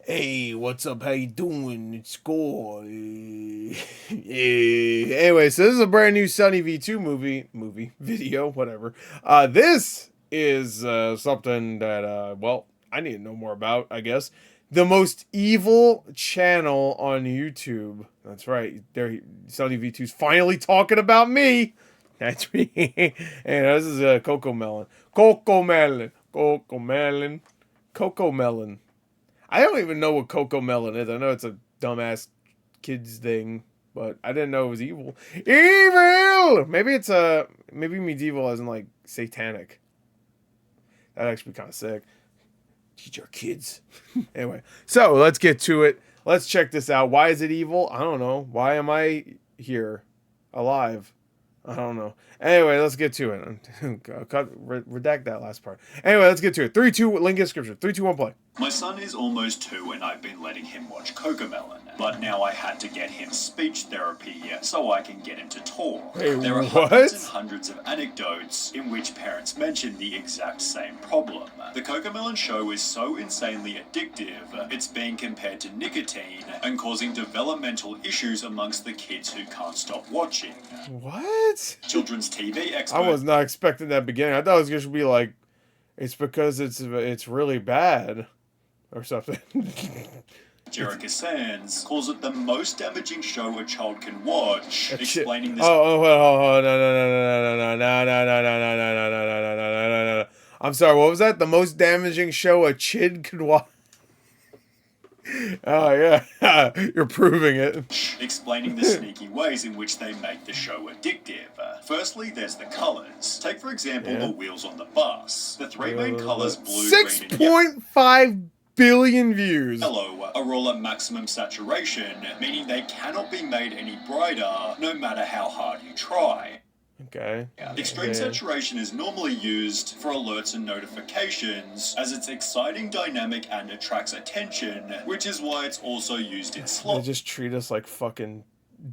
Hey, what's up? How you doing? It's Gore. Anyway, so this is a brand new SunnyV2 video, whatever. This is something that, well, I need to know more about, I guess. The most evil channel on YouTube. That's right. There, SunnyV2's finally talking about me. That's me. And this is Cocomelon. Cocomelon. I don't even know what Cocomelon is. I know it's a dumbass kids thing, but I didn't know it was evil. Evil! Maybe it's maybe medieval as in like satanic. That'd actually be kind of sick. Teach our kids. Anyway, so let's get to it. Let's check this out. Why is it evil? I don't know. Why am I here, alive? I don't know. Anyway, let's get to it. Redact that last part. Anyway, let's get to it. 3, 2, link in description. 3, 2, 1, play. My son is almost 2 and I've been letting him watch Cocomelon, but now I had to get him speech therapy so I can get him to talk. Hey, there are hundreds and hundreds of anecdotes in which parents mention the exact same problem. The Cocomelon show is so insanely addictive, it's being compared to nicotine and causing developmental issues amongst the kids who can't stop watching. What? Children's TV expert. I was not expecting that beginning. I thought it was going to be like, it's because it's really bad. Or something. Jerica Sands calls it the most damaging show a child can watch, explaining this. No. I'm sorry, what was that? The most damaging show a kid could watch? Oh, yeah. You're proving it. Explaining the sneaky ways in which they make the show addictive. Firstly, there's the colors. Take, for example, the wheels on the bus. The 3 main colors, blue, green, and yellow. 6.5 billion views. Yellow are all at maximum saturation, meaning they cannot be made any brighter, no matter how hard you try. Okay. Extreme saturation is normally used for alerts and notifications, as it's exciting, dynamic, and attracts attention, which is why it's also used in slot They just treat us like fucking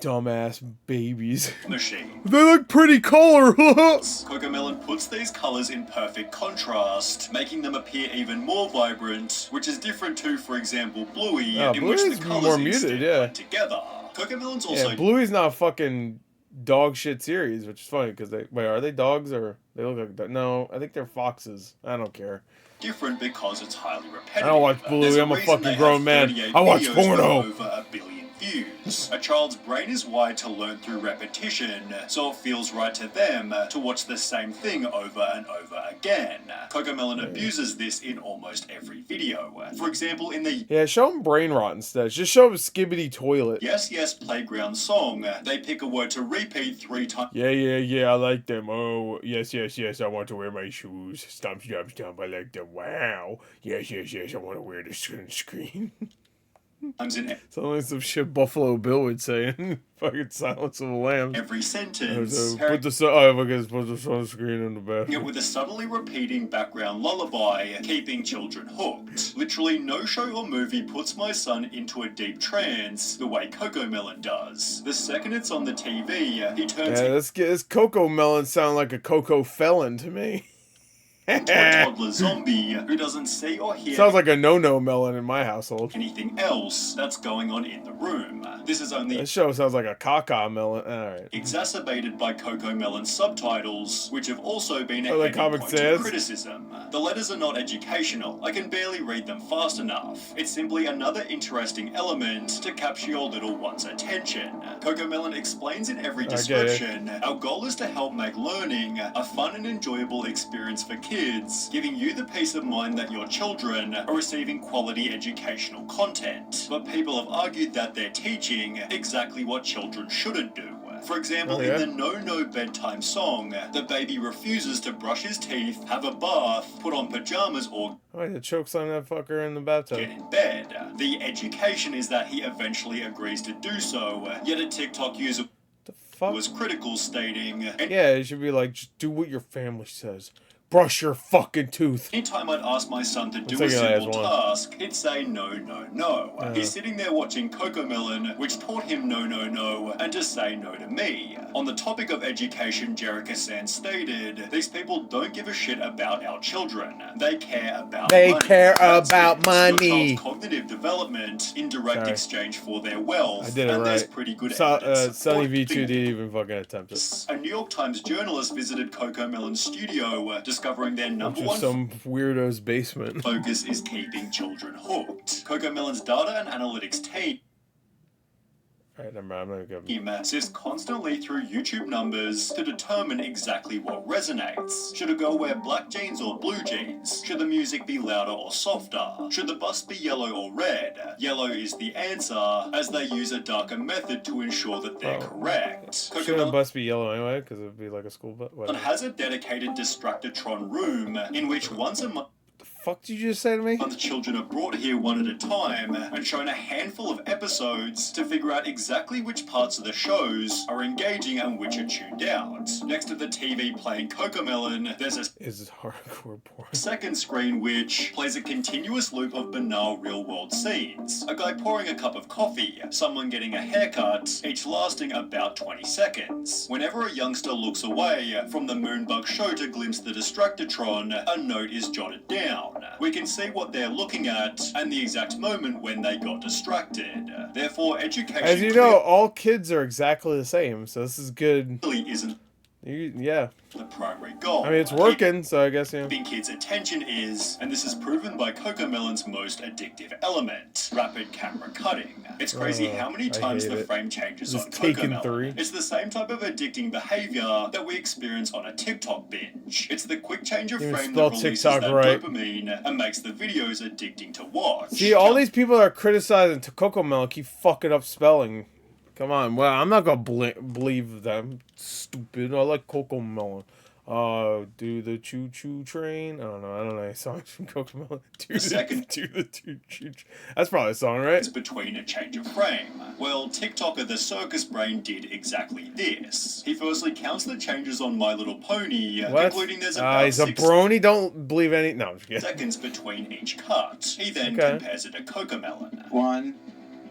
dumbass babies. machine. They look pretty color. Cocomelon puts these colors in perfect contrast, making them appear even more vibrant, which is different to, for example, Bluey, in which the colors more muted, blend together. Cocomelon's also Bluey's not a fucking dog shit series, which is funny because are they dogs or they look like dogs? No, I think they're foxes. I don't care. Different because it's highly repetitive. I don't watch Bluey. I'm a fucking grown man. I watch porno. Over 1 billion views. A child's brain is wired to learn through repetition, so it feels right to them to watch the same thing over and over again. Cocomelon abuses this in almost every video. For example, in the show them brain rot instead. Just show them Skibbity Toilet. Yes Yes Playground song, they pick a word to repeat 3 times. Yeah, I like them. Oh, yes, I want to wear my shoes. Stomp, I like them. Wow. Yes, I want to wear the screen. Sounds like some shit Buffalo Bill would say. Fucking Silence of the Lambs. Every sentence. Put the sunscreen in the bathroom. With a subtly repeating background lullaby, keeping children hooked. Literally no show or movie puts my son into a deep trance the way Cocomelon does. The second it's on the TV, he turns this Cocomelon sound like a Coco felon to me. into a toddler zombie who doesn't see or hear Sounds like a no-no melon in my household. anything else that's going on in the room. This is only This show sounds like a caca melon. Alright. exacerbated by Cocomelon's subtitles, which have also been a the heavy comic point says. of criticism. The letters are not educational. I can barely read them fast enough. It's simply another interesting element to capture your little one's attention. Cocomelon explains in every description, our goal is to help make learning a fun and enjoyable experience for kids, giving you the peace of mind that your children are receiving quality educational content. But people have argued that they're teaching exactly what children shouldn't do. For example, in the No Bedtime song, the baby refuses to brush his teeth, have a bath, put on pajamas, or it chokes on that fucker in the bathtub. Get in bed. The education is that he eventually agrees to do so, yet a TikTok user was critical, stating, it should be like, just do what your family says. brush your fucking tooth. Anytime I'd ask my son to do a simple task, he'd say no, no, no. He's sitting there watching Cocomelon, which taught him no, no, no, and to say no to me. On the topic of education, Jerica Sands stated, these people don't give a shit about our children. They care about money. Your child's cognitive development in direct exchange for their wealth. I did it and right. There's pretty good evidence. SunnyV2 didn't even fucking attempt it. A New York Times journalist visited Cocomelon's studio, discovering their number one some weirdo's basement. focus is keeping children hooked. Cocomelon's data and analytics team Alright, never mind, I'm gonna go. sifts constantly through YouTube numbers to determine exactly what resonates. Should a girl wear black jeans or blue jeans? Should the music be louder or softer? Should the bus be yellow or red? Yellow is the answer, as they use a darker method to ensure that they're correct. Shouldn't the bus be yellow anyway? Because it would be like a school bus? It has a dedicated Distractotron room, in which once a month, fuck did you just say to me? The children are brought here one at a time and shown a handful of episodes to figure out exactly which parts of the shows are engaging and which are tuned out. Next to the TV playing Cocomelon, there's a hardcore porn. second screen which plays a continuous loop of banal real-world scenes. A guy pouring a cup of coffee, someone getting a haircut, each lasting about 20 seconds. Whenever a youngster looks away from the Moonbug show to glimpse the Distractotron, a note is jotted down. We can see what they're looking at and the exact moment when they got distracted. Therefore, education... As you know, all kids are exactly the same, so this is good. Really isn't the primary goal. I mean, it's working, so I guess, Keeping kids' attention is, and this is proven by Cocomelon's most addictive element, rapid camera cutting. It's crazy how many times the frame changes on Cocomelon. It's the same type of addicting behavior that we experience on a TikTok binge. It's the quick change of frame that releases that dopamine and makes the videos addicting to watch. See, all these people that are criticizing Cocomelon keep fucking up spelling. Come on, well, I'm not gonna believe them. Stupid. I like Cocomelon. Do the choo-choo train. I don't know any songs from Cocomelon. Do the choo-choo. That's probably a song, right? It's between a change of frame. Well, TikToker the Circus Brain did exactly this. He firstly counts the changes on My Little Pony, concluding there's about he's a brony. Don't believe any. No, I'm just kidding. Seconds between each cut. He then compares it to Cocomelon. 1,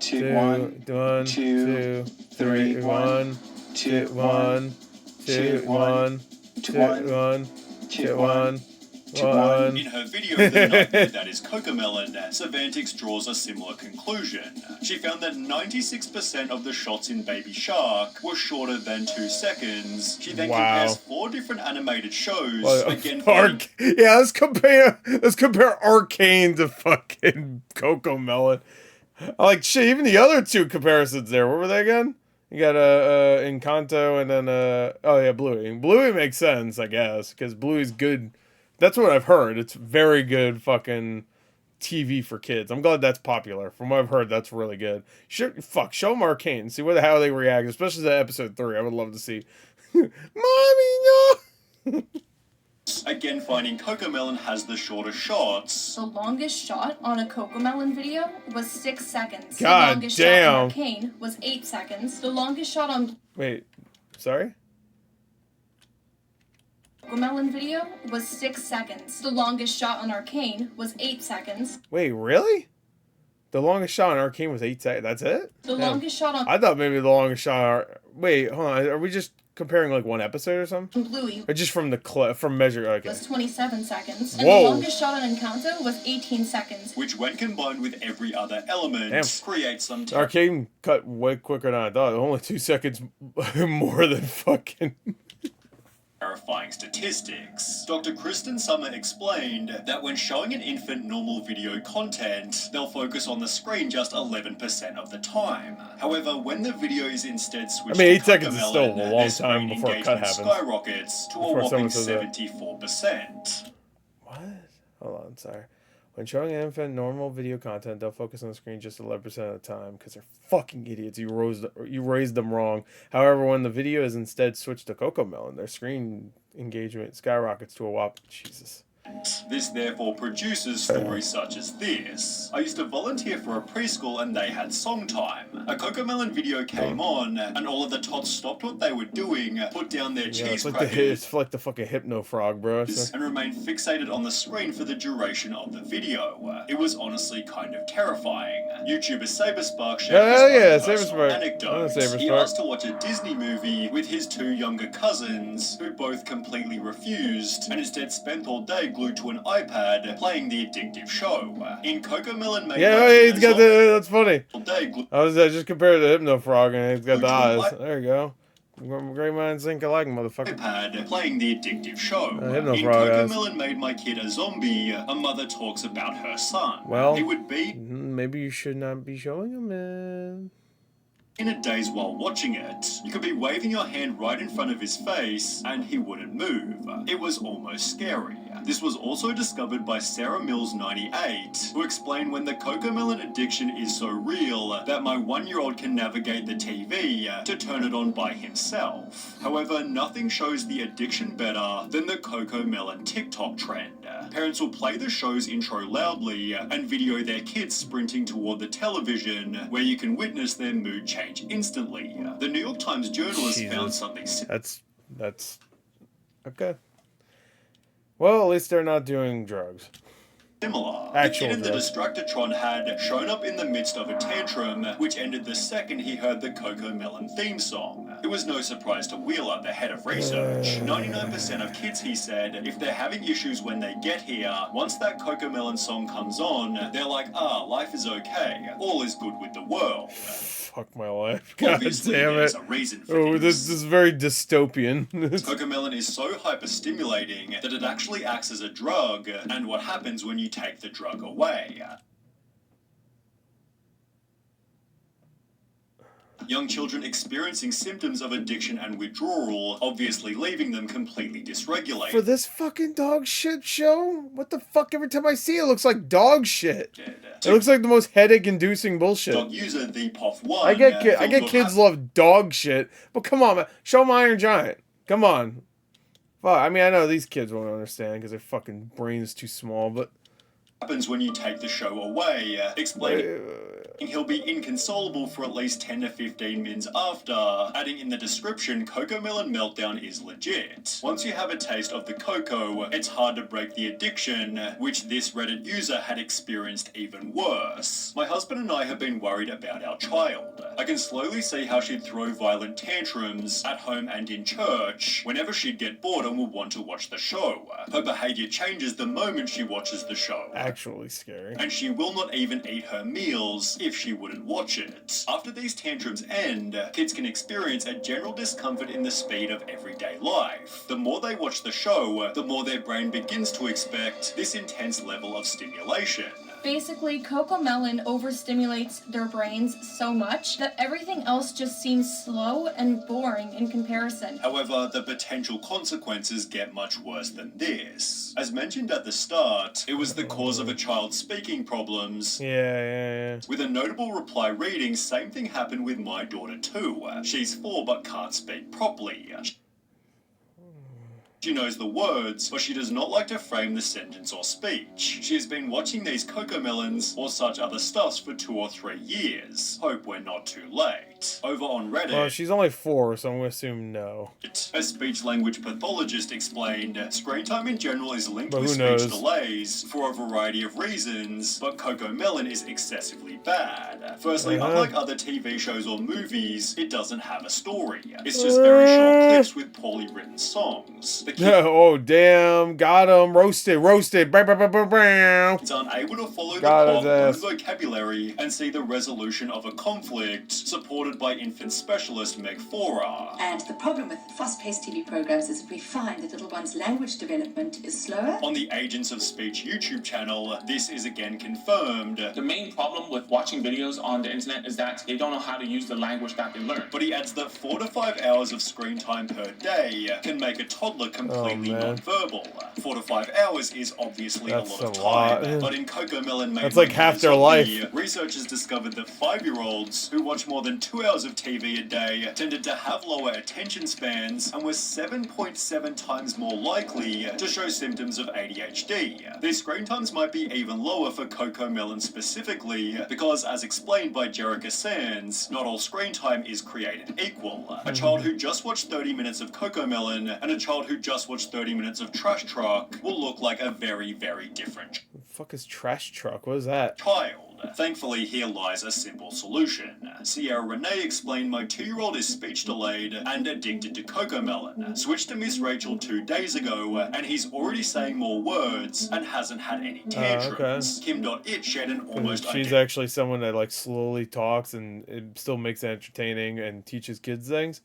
2, 1, 2, 3, 1, 2, 1, 2, 1, 2, 1, 2, 1. In her video, The Nightmare That Is Cocomelon, Savantix draws a similar conclusion. She found that 96% of the shots in Baby Shark were shorter than 2 seconds. She then compares 4 different animated shows. Let's compare Arcane to fucking Cocomelon. I like shit. Even the other 2 comparisons there. What were they again? You got Encanto and then Bluey. Bluey makes sense, I guess, because Bluey's good. That's what I've heard. It's very good fucking TV for kids. I'm glad that's popular. From what I've heard, that's really good. Show them Arcane. See how they react, especially to episode 3. I would love to see. Mommy, no. Again, finding Cocomelon has the shorter shots. The longest shot on a Cocomelon video was 6 seconds. God the longest damn. shot on Arcane was 8 seconds. The longest shot on... Wait, sorry? Cocomelon video was 6 seconds. The longest shot on Arcane was 8 seconds. Wait, really? The longest shot on Arcane was 8 seconds. That's it? The longest shot on... I thought maybe the longest shot... Wait, hold on. Are we just comparing like one episode or something? Bluey. Or just from the clip, from measure? Okay. Was 27 seconds. Whoa. And the longest shot on Encanto was 18 seconds. Which, when combined with every other element, creates some... Arcane cut way quicker than I thought. Only 2 seconds more than fucking... terrifying statistics. Dr. Kristen Summer explained that when showing an infant normal video content, they'll focus on the screen just 11% of the time. However, when the video is instead switched 8 to seconds is still Cocomelon, a long time before a cut happens. Skyrockets to a whopping 74%. What? Hold on, sorry. When showing an infant normal video content, they'll focus on the screen just 11% of the time because they're fucking idiots. You raised them wrong. However, when the video is instead switched to Cocomelon, their screen engagement skyrockets to a whopping... Jesus. This therefore produces stories such as this. I used to volunteer for a preschool and they had song time. A Cocomelon video came on and all of the tots stopped what they were doing, put down their cheese crackers, it's like the fucking Hypno Frog, bro. and remained fixated on the screen for the duration of the video. It was honestly kind of terrifying. YouTuber Saberspark shared his own anecdote. He asked to watch a Disney movie with his 2 younger cousins, who both completely refused, and instead spent all day glued to an iPad playing the Addictive show. In Cocomelon made he's got the, that's funny. I was just compared to Hypno Frog and he's got the eyes. There you go. Great minds think alike, motherfucker. iPad playing the Addictive show. In Cocomelon Made My Kid a Zombie, a mother talks about her son. Well, he would be... maybe you should not be showing him, man. In a daze while watching it. You could be waving your hand right in front of his face and he wouldn't move. It was almost scary. This was also discovered by Sarah Mills 98, who explained when the Cocomelon addiction is so real that my 1-year-old can navigate the TV to turn it on by himself. However, nothing shows the addiction better than the Cocomelon TikTok trend. Parents will play the show's intro loudly and video their kids sprinting toward the television, where you can witness their mood change instantly. The New York Times journalist found something... That's... Okay. Well, at least they're not doing drugs. Similar. Actual the kid in the drugs. Distractotron had shown up in the midst of a tantrum, which ended the second he heard the Cocomelon theme song. It was no surprise to Wheeler, the head of research. 99% of kids, he said, if they're having issues when they get here, once that Cocomelon song comes on, they're like, life is okay. All is good with the world. Fuck my life. God Obviously, damn it. there's a reason for this is very dystopian. Cocomelon is so hyperstimulating that it actually acts as a drug, and what happens when you take the drug away. Young children experiencing symptoms of addiction and withdrawal, obviously leaving them completely dysregulated. For this fucking dog shit show? What the fuck? Every time I see it, it looks like dog shit. It looks like the most headache-inducing bullshit. Dog user the POF1. I get kids love dog shit, but come on, man. Show 'em Iron Giant. Come on. Fuck. I mean, I know these kids won't understand because their fucking brain's too small, but... happens when you take the show away, explaining he'll be inconsolable for at least 10 to 15 minutes after, adding in the description, Cocomelon meltdown is legit. Once you have a taste of the cocoa, it's hard to break the addiction, which this Reddit user had experienced even worse. My husband and I have been worried about our child. I can slowly see how she'd throw violent tantrums at home and in church whenever she'd get bored and would want to watch the show. Her behavior changes the moment she watches the show. Actually scary. And she will not even eat her meals if she wouldn't watch it. After these tantrums end, kids can experience a general discomfort in the speed of everyday life. The more they watch the show, the more their brain begins to expect this intense level of stimulation. Basically, Cocomelon overstimulates their brains so much that everything else just seems slow and boring in comparison. However, the potential consequences get much worse than this. As mentioned at the start, it was the cause of a child's speaking problems. Yeah. With a notable reply reading, same thing happened with my daughter too. She's 4 but can't speak properly. She knows the words, but she does not like to frame the sentence or speech. She has been watching these Cocomelons or such other stuffs for 2 or 3 years. Hope we're not too late. Over on Reddit... Well, she's only 4, so I'm going to assume no. A speech-language pathologist explained, screen time in general is linked with speech knows? Delays for a variety of reasons, but Cocomelon is excessively bad. Firstly, unlike other TV shows or movies, it doesn't have a story. It's just very short clips with poorly written songs. Oh, damn. Got him. Roasted. It's unable to follow the plot or the vocabulary and see the resolution of a conflict, supported by infant specialist Meg Fora. And the problem with fast-paced TV programs is that we find that little one's language development is slower. On the Agents of Speech YouTube channel, this is again confirmed. The main problem with watching videos on the internet is that they don't know how to use the language that they learn. But he adds that 4 to 5 hours of screen time per day can make a toddler completely non-verbal. 4 to 5 hours is obviously a lot of time, but in Cocomelon made that's like half their life. Researchers discovered that 5-year-olds who watch more than 2 hours of TV a day tended to have lower attention spans and were 7.7 times more likely to show symptoms of ADHD. These screen times might be even lower for Cocomelon specifically because, as explained by Jerica Sands, not all screen time is created equal. A child who just watched 30 minutes of Cocomelon and a child who just watched 30 minutes of Trash Truck will look like a very, very different What the fuck is Trash Truck? What is that? child. Thankfully, here lies a simple solution. Sierra Renee explained my 2-year-old is speech delayed and addicted to Cocomelon. Switched to Miss Rachel 2 days ago, and he's already saying more words and hasn't had any tantrums. Kim.it shared an almost She's actually someone that like slowly talks and it still makes it entertaining and teaches kids things.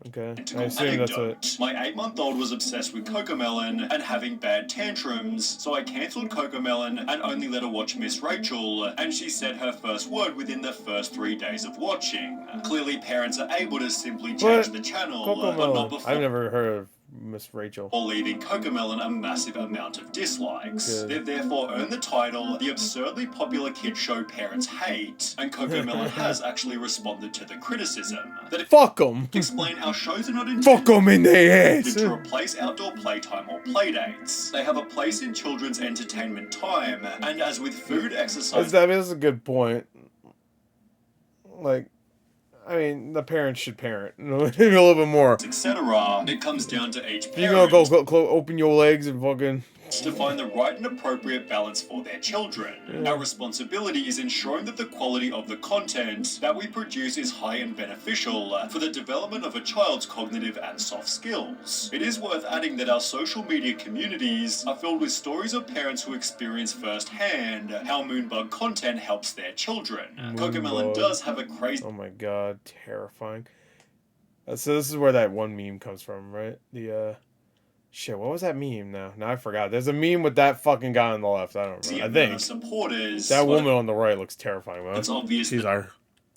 Okay, I assume that's what... My 8-month-old was obsessed with Cocomelon and having bad tantrums, so I cancelled Cocomelon and only let her watch Miss Rachel, and she said her first word within the first 3 days of watching. Clearly, parents are able to simply change the channel, but not before. I've never heard of Miss Rachel. Or leaving Cocomelon a massive amount of dislikes. They've therefore earned the title the absurdly popular kid show parents hate, and Cocomelon has actually responded to the criticism that fuck them. Explain our shows are not Fuck them in their ass. to replace outdoor playtime or playdates. They have a place in children's entertainment time, and as with food, exercise, That's a good point. Like, I mean, the parents should parent a little bit more. etc. It comes down to each parent. You gonna go open your legs and fucking... to find the right and appropriate balance for their children. Our responsibility is ensuring that the quality of the content that we produce is high and beneficial for the development of a child's cognitive and soft skills. It is worth adding that our social media communities are filled with stories of parents who experience firsthand how Moonbug content helps their children. Cocomelon does have a crazy... Oh my god, terrifying. So this is where that one meme comes from, right? Shit, what was that meme now? Now I forgot. There's a meme with that fucking guy on the left. I don't remember. I think supporters, that woman on the right looks terrifying, man. It's obvious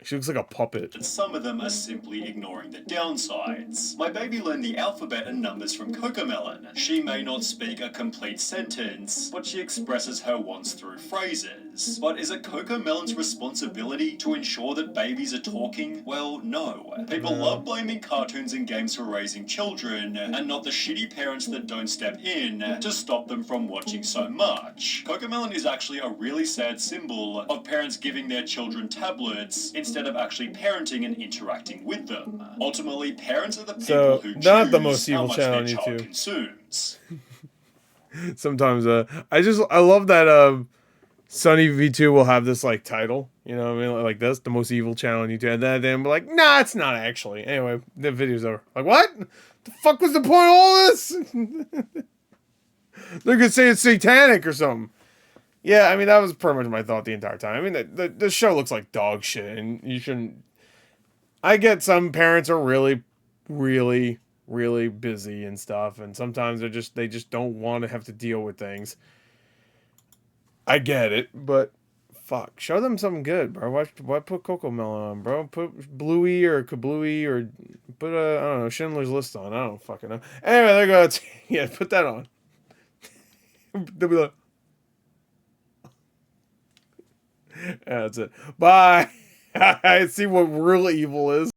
she looks like a puppet. But some of them are simply ignoring the downsides. My baby learned the alphabet and numbers from Cocomelon. She may not speak a complete sentence, but she expresses her wants through phrases. But is it Cocomelon's responsibility to ensure that babies are talking? Well, no. People love blaming cartoons and games for raising children, and not the shitty parents that don't step in to stop them from watching so much. Cocomelon is actually a really sad symbol of parents giving their children tablets instead of actually parenting and interacting with them. Ultimately, parents are the people who choose not the most evil how much channel on their child YouTube. consumes. Sometimes I love that SunnyV2 will have this like title, you know what I mean, like this, the most evil channel on YouTube, and then be like, nah, it's not actually. Anyway, the video's over. Like, what? The fuck was the point of all this? They're gonna say it's satanic or something. Yeah, I mean, that was pretty much my thought the entire time. I mean, the show looks like dog shit, and you shouldn't... I get some parents are really, really, really busy and stuff, and sometimes they just don't want to have to deal with things. I get it, but fuck, show them something good, bro. Why put Cocomelon on, bro? Put Bluey or Kablooey or put I don't know, Schindler's List on. I don't fucking know. Anyway, there goes. Yeah, put that on. They'll be like... Yeah, that's it. Bye. I see what real evil is.